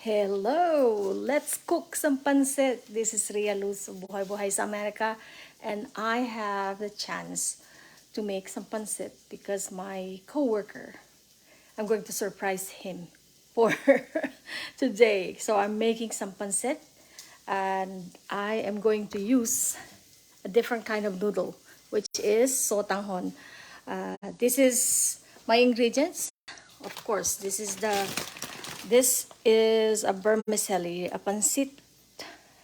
Hello! Let's cook some pancit. This is Ria Luz of Buhay Buhay sa Amerika, and I have the chance to make some pancit because my coworker, I'm going to surprise him for today. So I'm making some pancit, and I am going to use a different kind of noodle, which is Sotanghon. This is my ingredients. Of course, this is a vermicelli, a pancit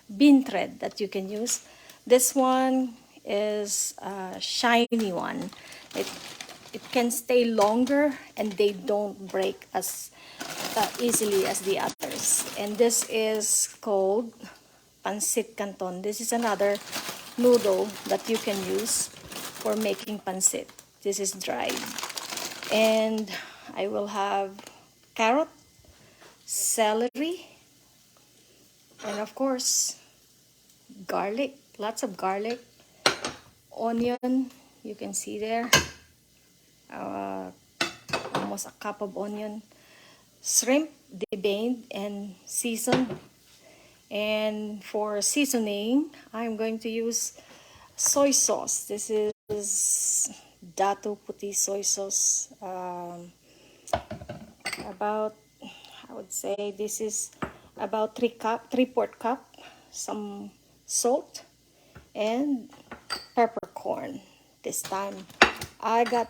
bean thread that you can use. This one is a shiny one. It it can stay longer and they don't break as easily as the others. And this is called Pancit Canton. This is another noodle that you can use for making pancit. This is dried. And I will have carrot, celery, and of course garlic, lots of garlic, onion, you can see there, uh, almost a cup of onion, shrimp deveined and seasoned. And for seasoning, I'm going to use soy sauce. This is Dato Puti soy sauce. About, I would say this is about 3/4 cup. Some salt and peppercorn. This time I got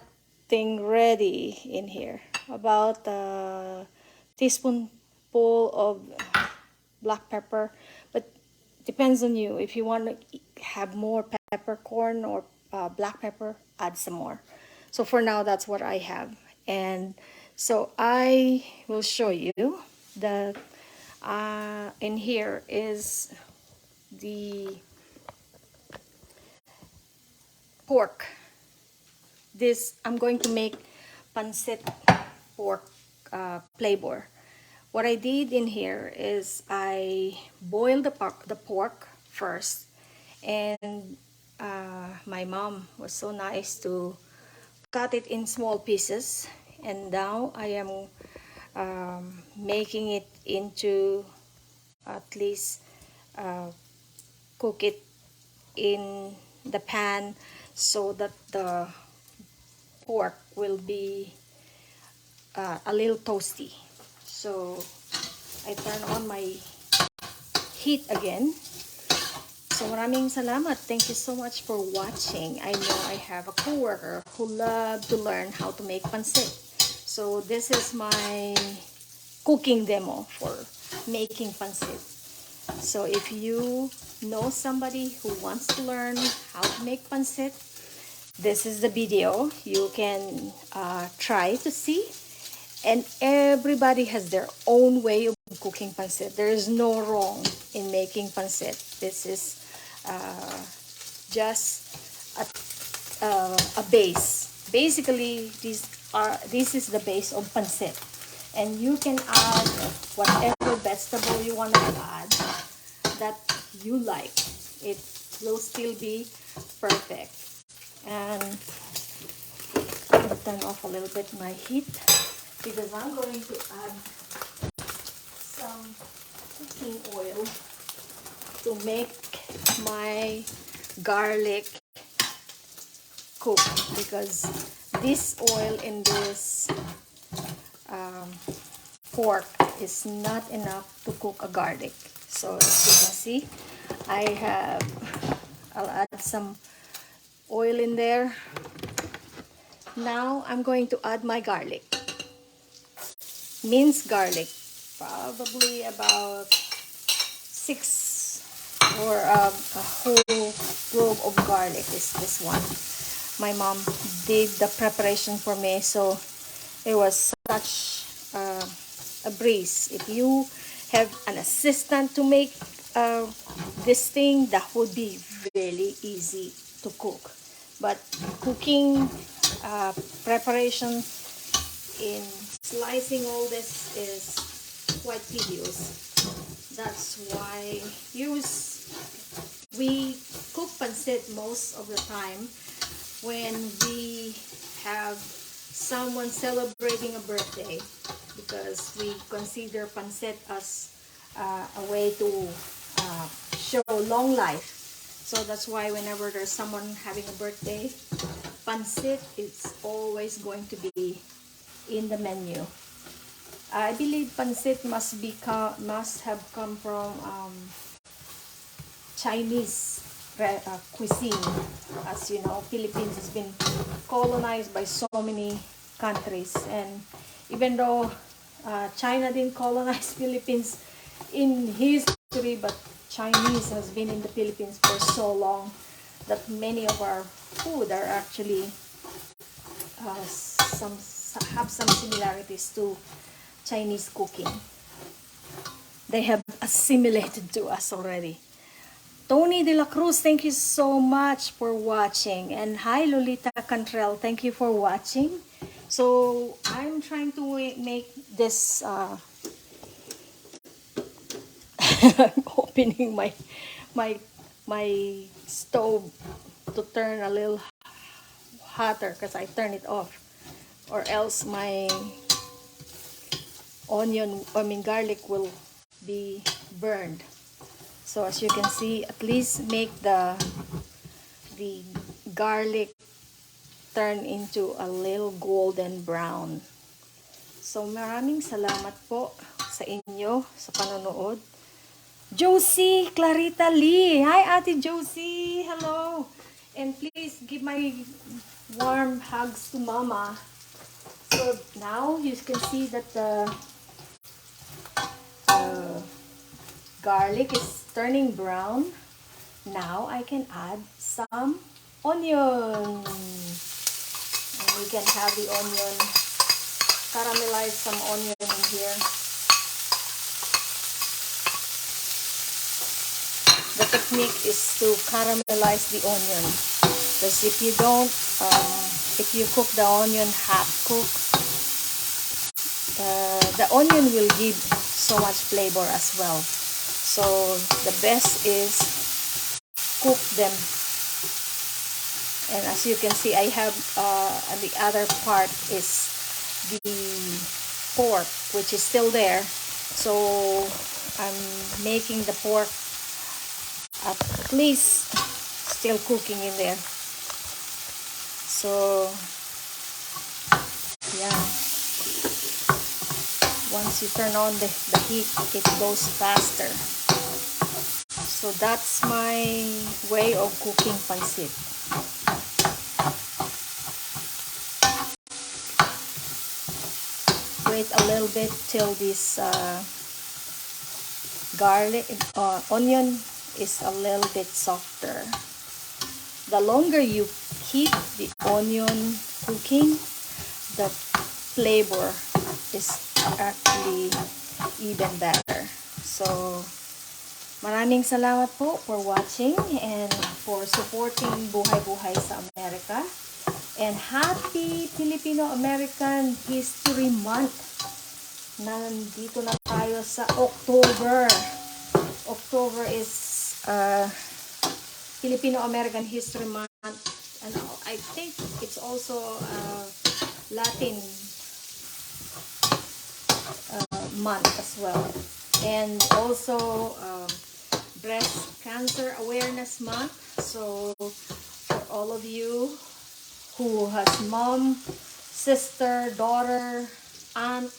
thing ready in here. About a teaspoonful of black pepper, but depends on you. If you want to have more peppercorn or black pepper, add some more. So for now, that's what I have. And so I will show you the in here is the pork. This I'm going to make pancit pork flavor. What I did in here is I boiled the pork first, and my mom was so nice to cut it in small pieces, and now I am making it into at least cook it in the pan so that the pork will be a little toasty. So I turn on my heat again. So maraming salamat. Thank you so much for watching. I know I have a coworker who loves to learn how to make pancit. So this is my cooking demo for making pancit. So if you know somebody who wants to learn how to make pancit, this is the video. You can try to see. And everybody has their own way of cooking pancit. There is no wrong in making pancit. This is just a base. Basically, this is the base of pancit. And you can add whatever vegetable you want to add that you like. It will still be perfect. And I'll turn off a little bit my heat because I'm going to add some cooking oil to make my garlic cook, because this oil in this pork is not enough to cook a garlic. So as you can see, I'll add some oil in there. Now I'm going to add my garlic, minced garlic, probably about 6 or a whole clove of garlic is this one. My mom did the preparation for me, so it was such a breeze. If you have an assistant to make this thing, that would be really easy to cook. But cooking preparation in slicing all this is quite tedious. That's why we cook pancit most of the time when we have someone celebrating a birthday, because we consider pancit as a way to show long life. So that's why whenever there's someone having a birthday, pancit is always going to be in the menu. I believe pancit must have come from Chinese cuisine. As you know, Philippines has been colonized by so many countries, and even though China didn't colonize Philippines in history, but Chinese has been in the Philippines for so long that many of our food are actually have some similarities to Chinese cooking. They have assimilated to us already. Tony De La Cruz, thank you so much for watching. And hi, Lolita Cantrell, thank you for watching. So I'm trying to make this, I'm opening my, my stove to turn a little hotter because I turn it off. Or else my garlic will be burned. So as you can see, at least make the garlic turn into a little golden brown. So maraming salamat po sa inyo sa panonood. Josie Clarita Lee. Hi Ate Josie. Hello. And please give my warm hugs to Mama. So now you can see that the garlic is turning brown. Now I can add some onion. And we can have the onion, caramelize some onion in here. The technique is to caramelize the onion. Because if you don't, if you cook the onion half cooked, the onion will give so much flavor as well. So the best is cook them. And as you can see, I have the other part is the pork, which is still there. So I'm making the pork at least still cooking in there. So yeah, once you turn on the heat, it goes faster. So that's my way of cooking pancit. Wait a little bit till this onion is a little bit softer. The longer you keep the onion cooking, the flavor is actually even better. So maraming salamat po for watching and for supporting Buhay Buhay sa Amerika. And happy Filipino-American History Month. Nandito na tayo sa October. October is Filipino-American History Month. And I think it's also Latin month as well. And also Breast Cancer Awareness Month. So for all of you who has mom, sister, daughter, aunt,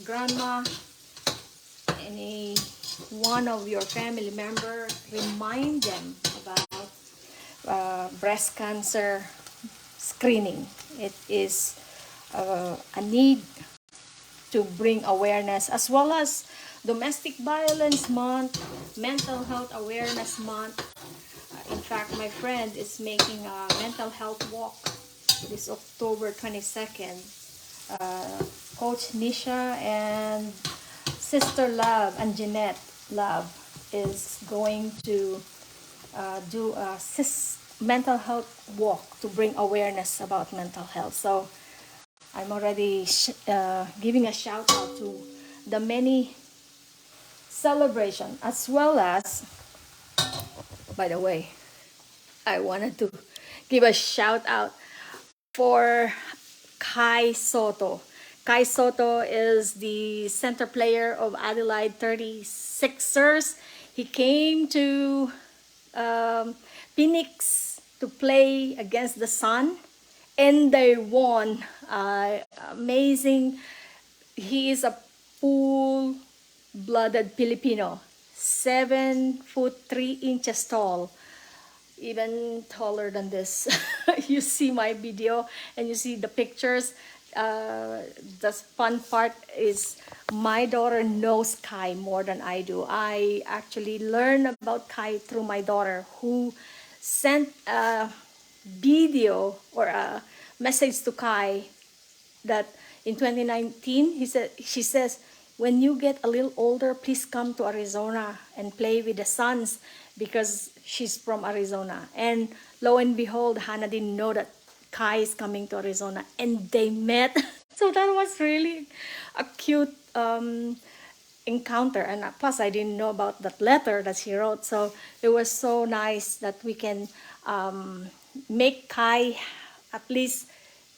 grandma, any one of your family member, remind them about breast cancer screening. It is a need to bring awareness, as well as Domestic Violence Month, Mental Health Awareness Month. In fact, my friend is making a mental health walk this October 22nd. Coach Nisha and Sister Love and Jeanette Love is going to do a mental health walk to bring awareness about mental health. So I'm already giving a shout out to the many celebration, as well as, by the way, I wanted to give a shout out for Kai Soto. Kai Soto is the center player of Adelaide 36ers. He came to Phoenix to play against the Sun, and they won. Amazing. He is a full-blooded Filipino, 7'3" tall, even taller than this. You see my video and you see the pictures. The fun part is my daughter knows Kai more than I do. I actually learned about Kai through my daughter, who sent a video or a message to Kai that in 2019 she says, when you get a little older, please come to Arizona and play with the Suns, because she's from Arizona. And lo and behold, Hannah didn't know that Kai is coming to Arizona, and they met. So that was really a cute encounter. And plus, I didn't know about that letter that she wrote. So it was so nice that we can make Kai, at least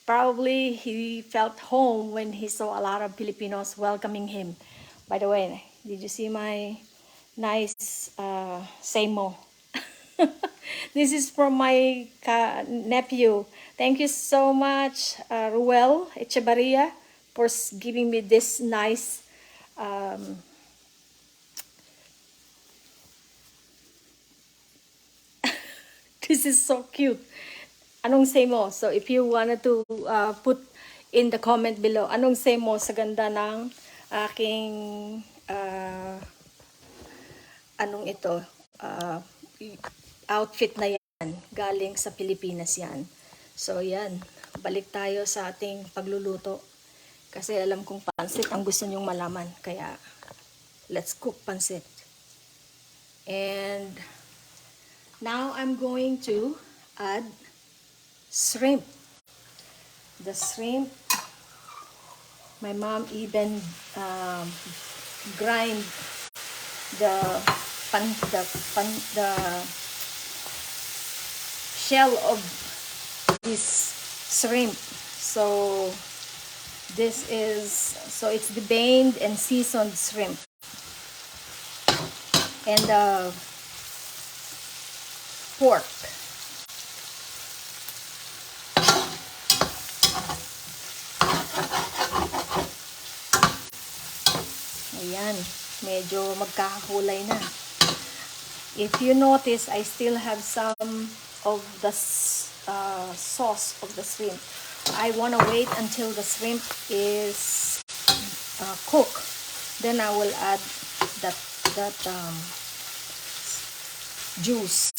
probably he felt home when he saw a lot of Filipinos welcoming him. By the way, did you see my nice Seymo? This is from my nephew. Thank you so much, Ruel Echevarria, for giving me this nice this is so cute. Anong say mo? So if you wanted to put in the comment below, anong say mo sa ganda ng aking anong ito, outfit na yan, galing sa Pilipinas yan. So yan, balik tayo sa ating pagluluto. Kasi alam kong pansit ang gusto nyong malaman. Kaya let's cook pansit. And now I'm going to add shrimp. The shrimp, my mom even grind the shell of this shrimp. So this is, so it's deboned and seasoned shrimp. And pork. Ayan, medyo magkakakulay na. If you notice, I still have some of the sauce of the shrimp. I want to wait until the shrimp is cooked. Then I will add that juice.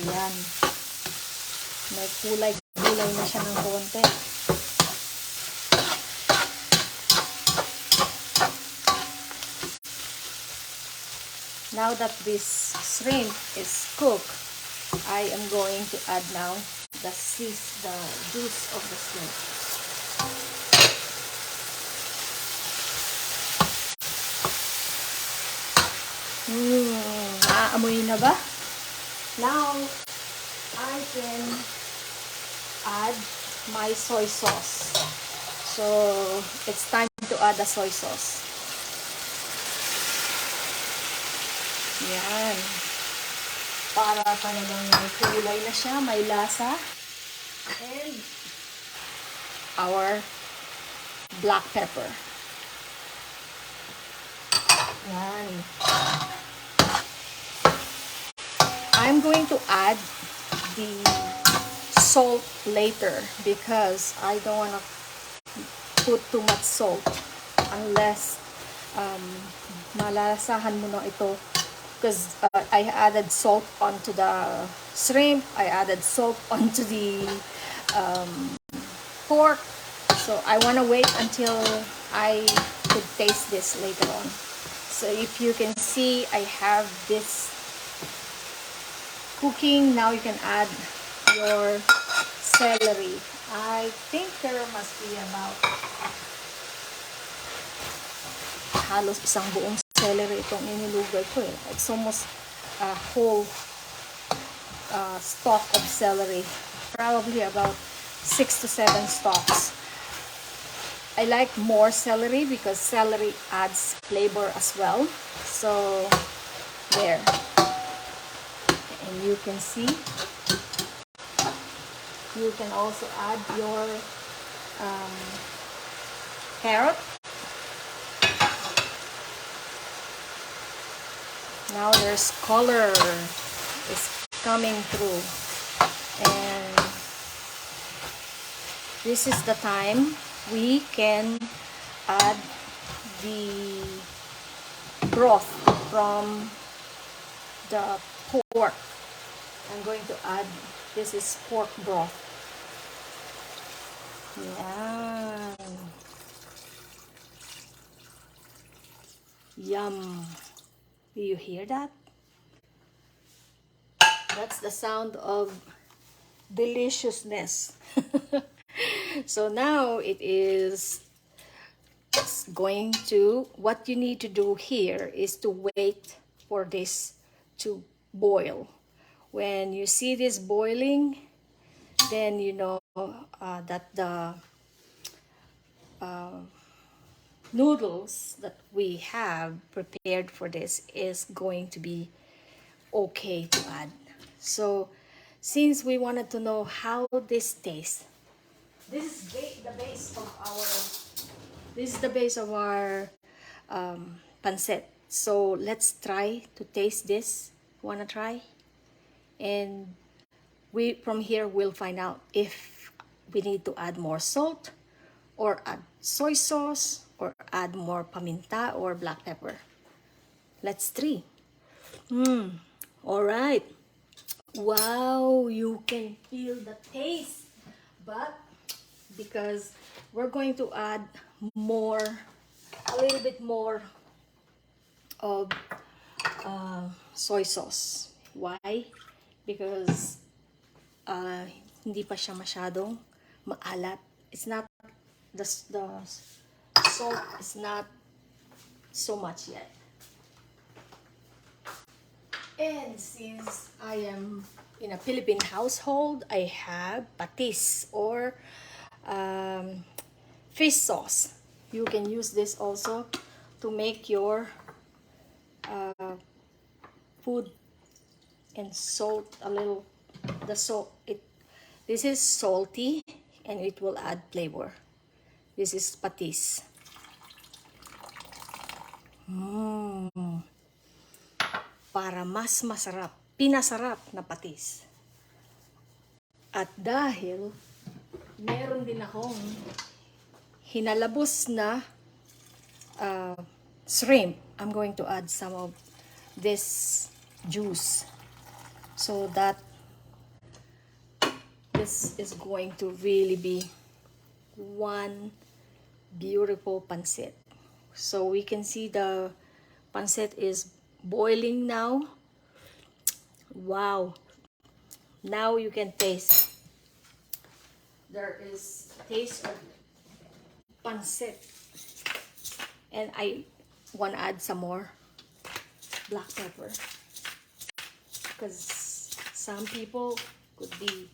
Ayan. May kulay-kulay na siya ng konti. Now that this shrimp is cooked, I am going to add now the juice of the shrimp. Naamoy na ba? Now, I can add my soy sauce. So, it's time to add the soy sauce. Yan. Para talagang may kulay na siya, may lasa. And our black pepper. Yan. I'm going to add the salt later because I don't want to put too much salt unless malasahan mo na ito. Because I added salt onto the shrimp, I added salt onto the pork. So I want to wait until I could taste this later on. So if you can see, I have this cooking. Now you can add your celery. I think there must be about halos isang buong celery itong inilugay ko eh. It's almost a whole stalk of celery. Probably about 6 to 7 stalks. I like more celery because celery adds flavor as well. So there, and you can see, you can also add your carrot. Now there's color is coming through, and this is the time we can add the broth from the pork. I'm going to add, this is pork broth. Yeah. Yum. Do you hear that? That's the sound of deliciousness. So now it's going to, what you need to do here is to wait for this to boil. When you see this boiling, then you know that the noodles that we have prepared for this is going to be okay to add. So since we wanted to know how this tastes, this is the base of our, this is the base of our pancit. So let's try to taste this. Wanna try? And we from here we'll find out if we need to add more salt or add soy sauce or add more paminta or black pepper. Let's try. All right. Wow, you can feel the taste. But because we're going to add more, a little bit more of soy sauce. Why? Because hindi pa siya masyadong maalat. It's not, the salt is not so much yet. And since I am in a Philippine household, I have patis or fish sauce. You can use this also to make your food and salt a little. The salt, this is salty and it will add flavor. This is patis. Para mas masarap, pinasarap na patis. At dahil meron din akong hinalabos na shrimp, I'm going to add some of this juice so that this is going to really be one beautiful pancit. So we can see the pancit is boiling now. Wow. Now you can taste. There is taste of pancit. And I want to add some more black pepper. Because some people could be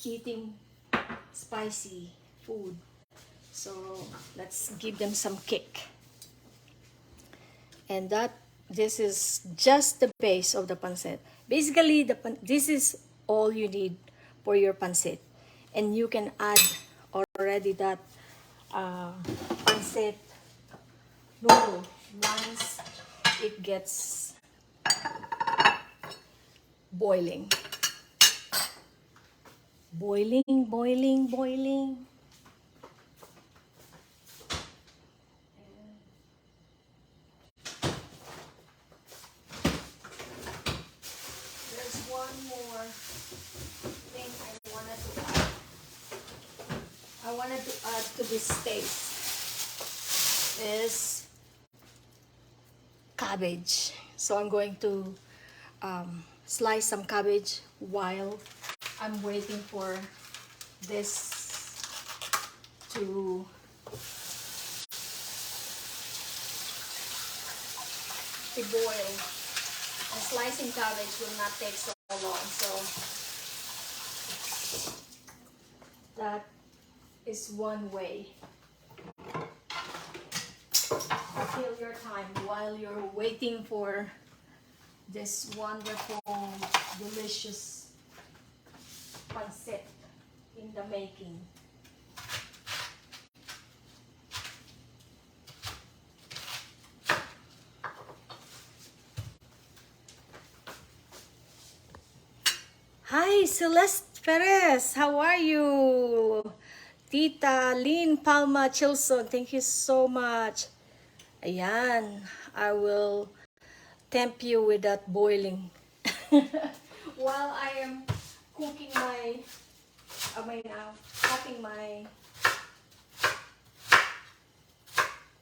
eating spicy food. So let's give them some kick. And this is just the base of the pancit. Basically, this is all you need for your pancit. And you can add already that pancit noodle once it gets boiling. Boiling, boiling, boiling. There's one more thing I wanted to add. I wanted to add to this taste is cabbage. So I'm going to slice some cabbage while I'm waiting for this to boil. And slicing cabbage will not take so long. So That is one way. Kill your time while you're waiting for this wonderful, delicious pancit in the making. Hi, Celeste Perez. How are you? Tita Lynn Palma Chilson, thank you so much. Ayan, I will tempt you with that boiling. While I am cooking cutting my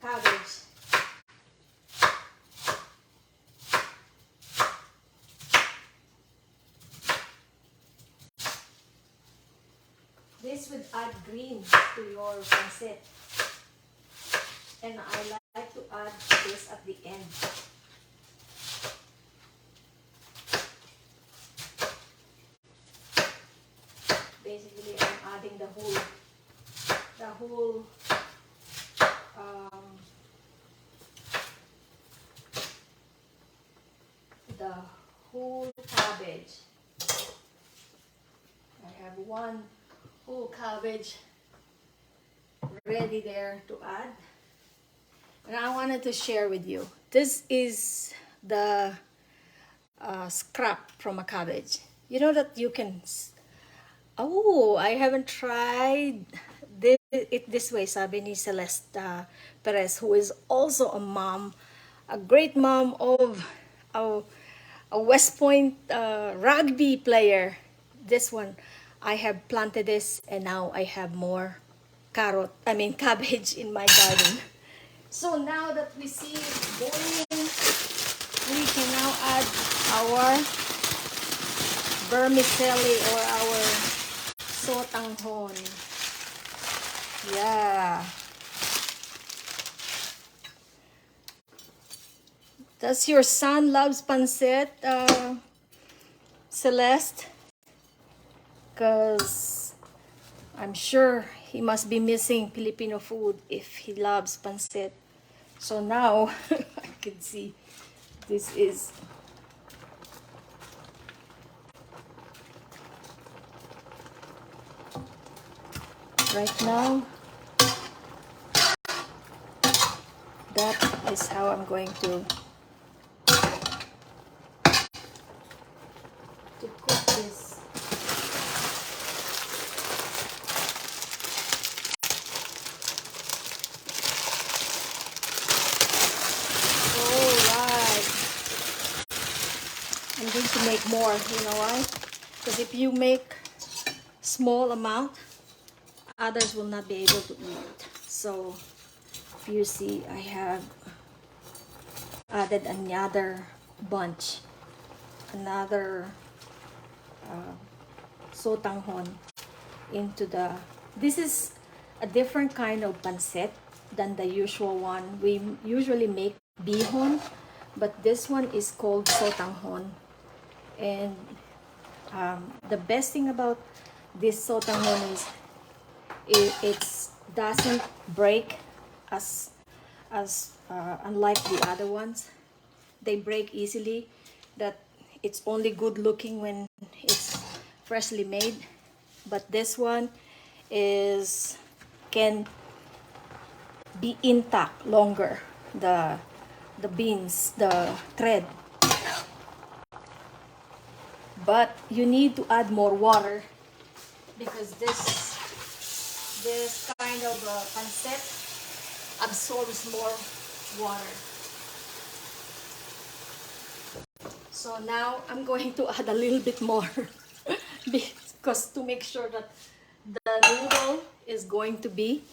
cabbage. This would add green to your pancit. And I like to add this at the end. Basically, I'm adding the whole the whole cabbage. I have one whole cabbage ready there to add. And I wanted to share with you. This is the scrap from a cabbage. You know that you can... Oh, I haven't tried it this way, sabi ni Celeste Perez, who is also a mom, a great mom of a West Point rugby player. This one, I have planted this and now I have more cabbage in my garden. So now that we see it boiling, we can now add our vermicelli or our sotanghon. Yeah. Does your son loves pancit, Celeste? Because I'm sure he must be missing Filipino food if he loves pancit. So now I can see this is right now. That is how I'm going to cook this. Alright. I'm going to make more, you know why? Because if you make small amount, others will not be able to eat. So if you see, I have added another bunch, another sotanghon into the... This is a different kind of pancit than the usual one. We usually make bihon, but this one is called sotanghon. And the best thing about this sotanghon is it doesn't break as unlike the other ones. They break easily. That it's only good looking when it's freshly made, but this one can be intact longer. The beans, the thread, but you need to add more water because this kind of pancit absorbs more water. So now I'm going to add a little bit more because to make sure that the noodle is going to be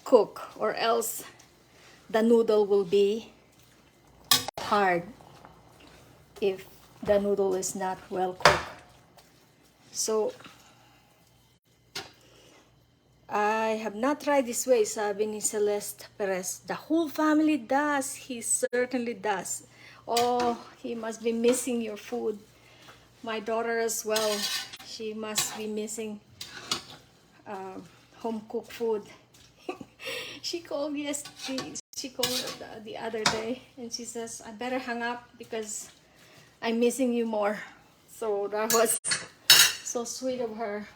cooked, or else the noodle will be hard if the noodle is not well cooked. So I have not tried this way, sabi ni Celeste Perez. The whole family does. He certainly does. Oh, he must be missing your food. My daughter as well. She must be missing home cooked food. She called she called the other day, and she says, I better hang up because I'm missing you more. So that was so sweet of her.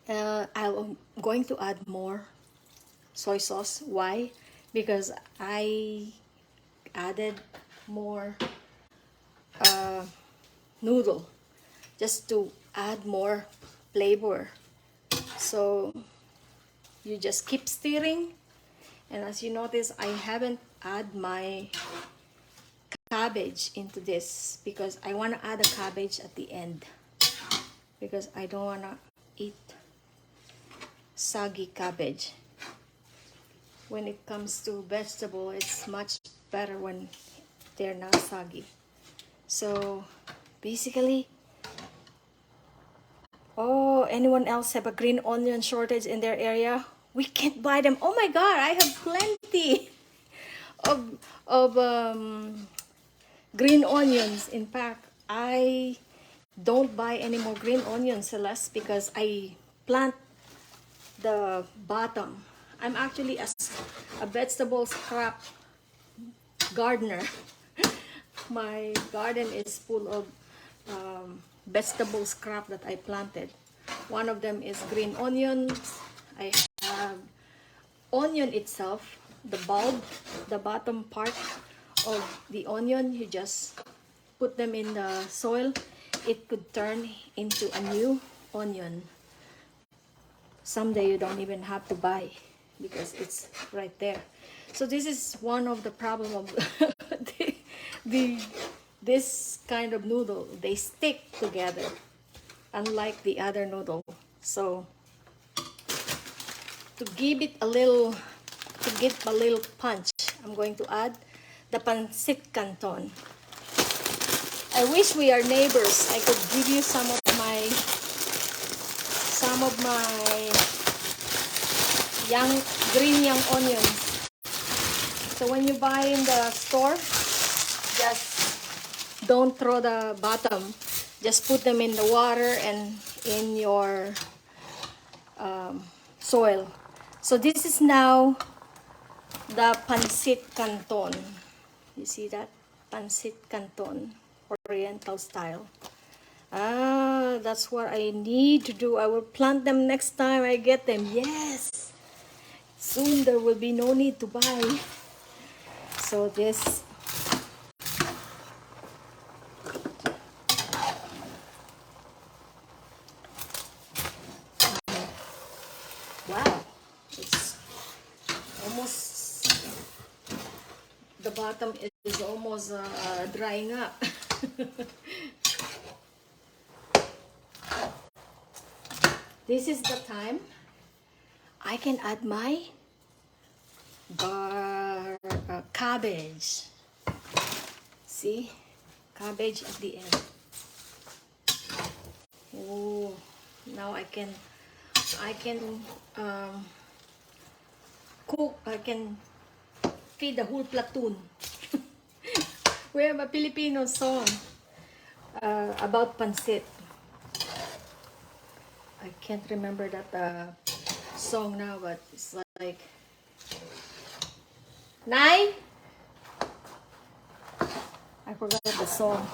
I'm going to add more soy sauce. Why? Because I added more noodle just to add more flavor. So you just keep stirring, and as you notice, I haven't add my cabbage into this because I want to add a cabbage at the end because I don't want to eat soggy cabbage. When it comes to vegetable, it's much better when they're not soggy. So basically, oh, anyone else have a green onion shortage in their area? We can't buy them. Oh my god, I have plenty of green onions. In fact, I don't buy any more green onions, Celeste, because I plant the bottom. I'm actually a vegetable scrap gardener. My garden is full of vegetable scrap that I planted. One of them is green onions. I have onion itself, the bulb, the bottom part of the onion. You just put them in the soil. It could turn into a new onion. Someday you don't even have to buy because it's right there. So this is one of the problem of the this kind of noodle. They stick together unlike the other noodle. So to give it a little punch, I'm going to add the Pancit Canton. I wish we are neighbors. I could give you some of my green young onions. So when you buy in the store, just don't throw the bottom. Just put them in the water and in your soil. So this is now the Pancit Canton. You see that? Pancit Canton, Oriental style. Ah, that's what I need to do. I will plant them next time I get them. Yes! Soon there will be no need to buy. So this... Wow! It's almost... The bottom is almost drying up. This is the time I can add my cabbage. See? Cabbage at the end. Oh, now I can cook. I can feed the whole platoon. We have a Filipino song about pancit. I can't remember that song now, but it's like, Nay! I forgot the song.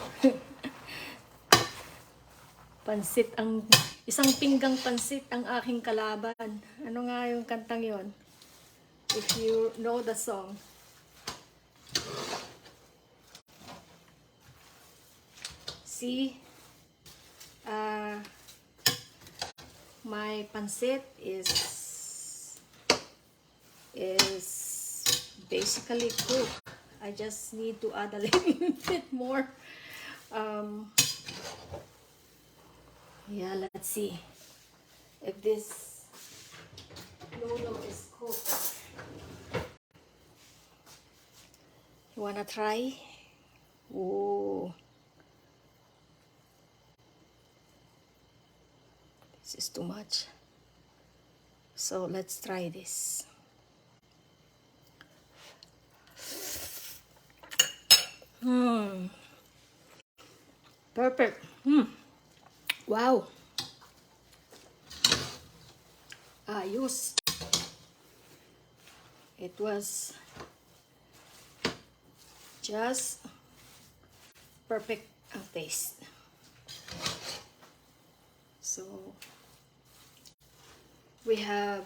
Pansit isang pinggang pansit ang aking kalaban. Ano nga yung kantang yon? If you know the song. See, my pancit is basically cooked. I just need to add a little bit more. Yeah, let's see if this noodle is cooked. You wanna try? Oh, this is too much. So let's try this. Perfect. Wow. ayos. It was just perfect taste. So we have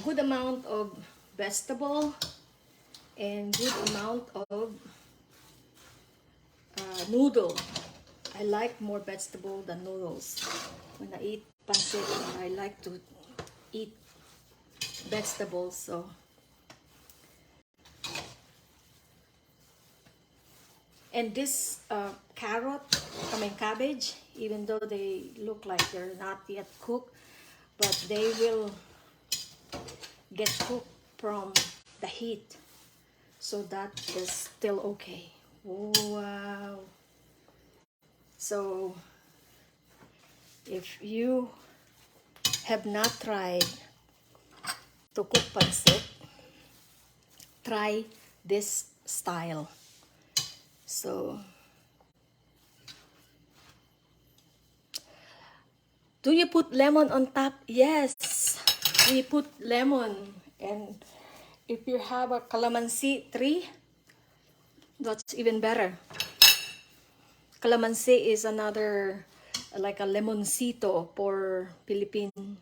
good amount of vegetable and good amount of noodle. I like more vegetable than noodles. When I eat pancit, I like to eat vegetables. So and this cabbage, even though they look like they're not yet cooked, but they will get cooked from the heat, so that is still okay. Wow. So if you have not tried to cook pancit, try this style. So do you put lemon on top? Yes, we put lemon. And if you have a calamansi tree, that's even better. Calamansi is another, like a lemoncito for Philippine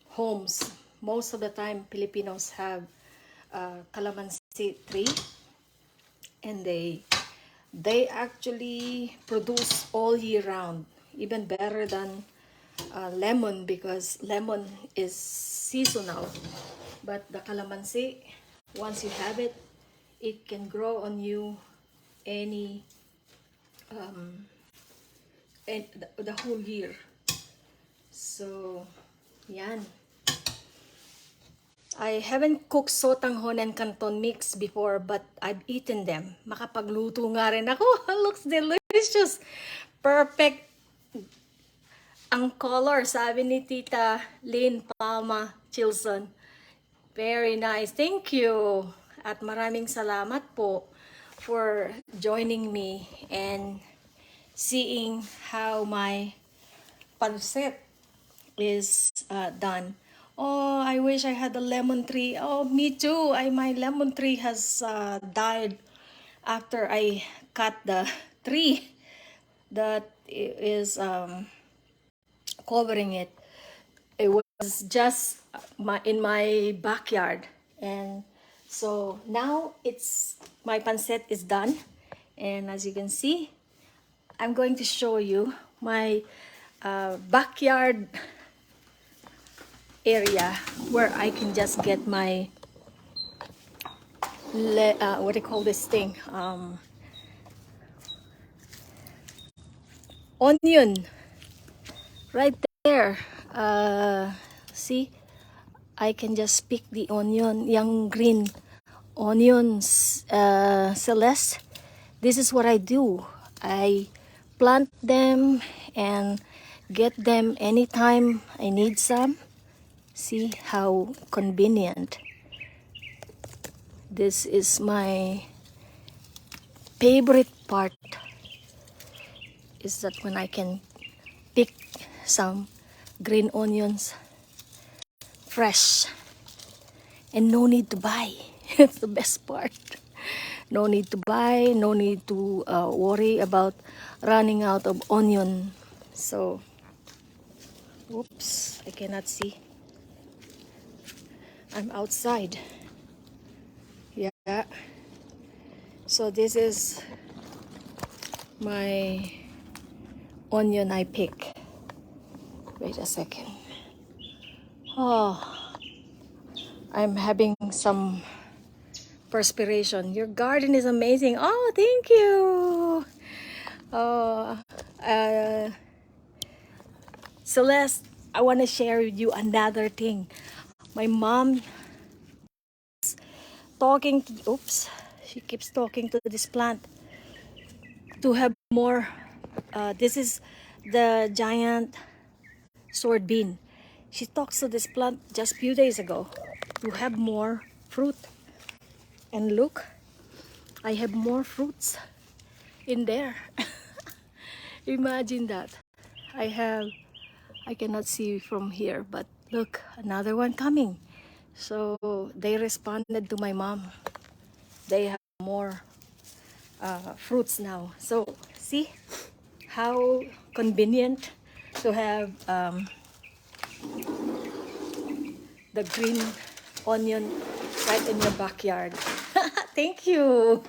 homes. Most of the time, Filipinos have calamansi tree, and they actually produce all year round, even better than lemon, because lemon is seasonal, but the calamansi, once you have it, it can grow on you any and the whole year. So yan. I haven't cooked Sotanghon and Canton mix before, but I've eaten them. Makapagluto nga rin ako. Looks delicious. Perfect ang color, sabi ni Tita Lynn Palma Chilson. Very nice. Thank you. At maraming salamat po for joining me and seeing how my pancit is done. Oh, I wish I had a lemon tree. Oh, me too. My lemon tree has died after I cut the tree that is covering it. It was just in my backyard, and so now my pancit is done. And as you can see, I'm going to show you my backyard area where I can just get my what do you call this thing, onion right there. See, I can just pick the onion, young green onions, Celeste. This is what I do. I plant them and get them anytime I need some. See how convenient. This is my favorite part, is that when I can pick some green onions fresh and no need to buy. It's the best part. No need to buy, no need to worry about running out of onion. So, oops, I cannot see. I'm outside. Yeah. So this is my onion I pick. Wait a second. Oh, I'm having some perspiration. Your garden is amazing. Oh, thank you. Oh, Celeste, I want to share with you another thing. My mom talking to, oops, she keeps talking to this plant to have more. This is the giant sword bean. She talks to this plant just few days ago to have more fruit. And look, I have more fruits in there. Imagine that. I cannot see from here, but Look, another one coming. So they responded to my mom. They have more fruits now. So see how convenient to have the green onion right in your backyard. Thank you.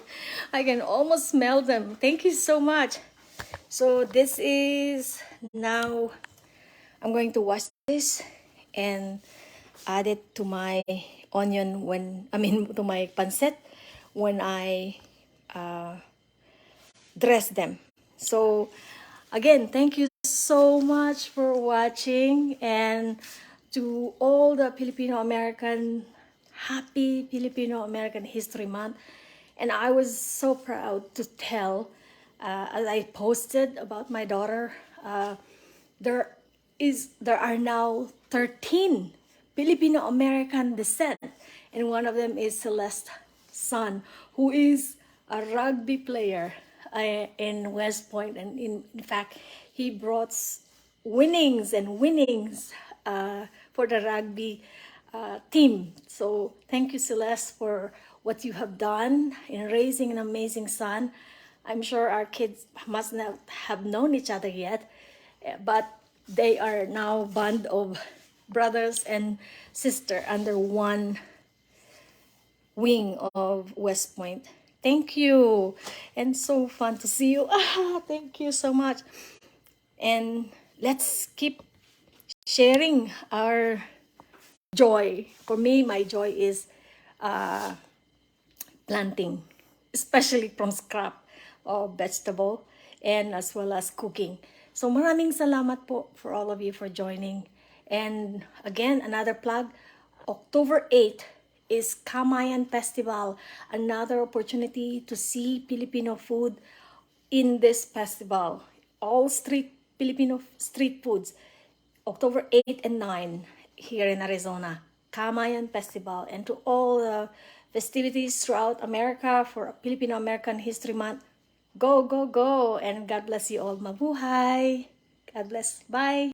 I can almost smell them. Thank you so much. So this is now, I'm going to wash this and add it to my onion when, I mean, to my pancit when I dress them. So again, thank you so much for watching, and to all the Filipino American, happy Filipino American History Month. And I was so proud to tell, as I posted about my daughter, there there are now 13 Filipino American descent, and one of them is Celeste's son, who is a rugby player in West Point, and in fact, he brought winnings and winnings for the rugby team. So thank you, Celeste, for what you have done in raising an amazing son. I'm sure our kids must not have known each other yet, but they are now band of brothers and sister under one wing of West Point. Thank you, and so fun to see you. Thank you so much. And let's keep sharing our joy. For me, my joy is planting, especially from scrap of vegetable, and as well as cooking. So maraming salamat po for all of you for joining. And again, another plug, October 8th is Kamayan Festival, another opportunity to see Filipino food in this festival. All Filipino street foods, October 8 and 9 here in Arizona, Kamayan Festival, and to all the festivities throughout America for Filipino American History Month. Go, go, go, and God bless you all. Mabuhay. God bless. Bye.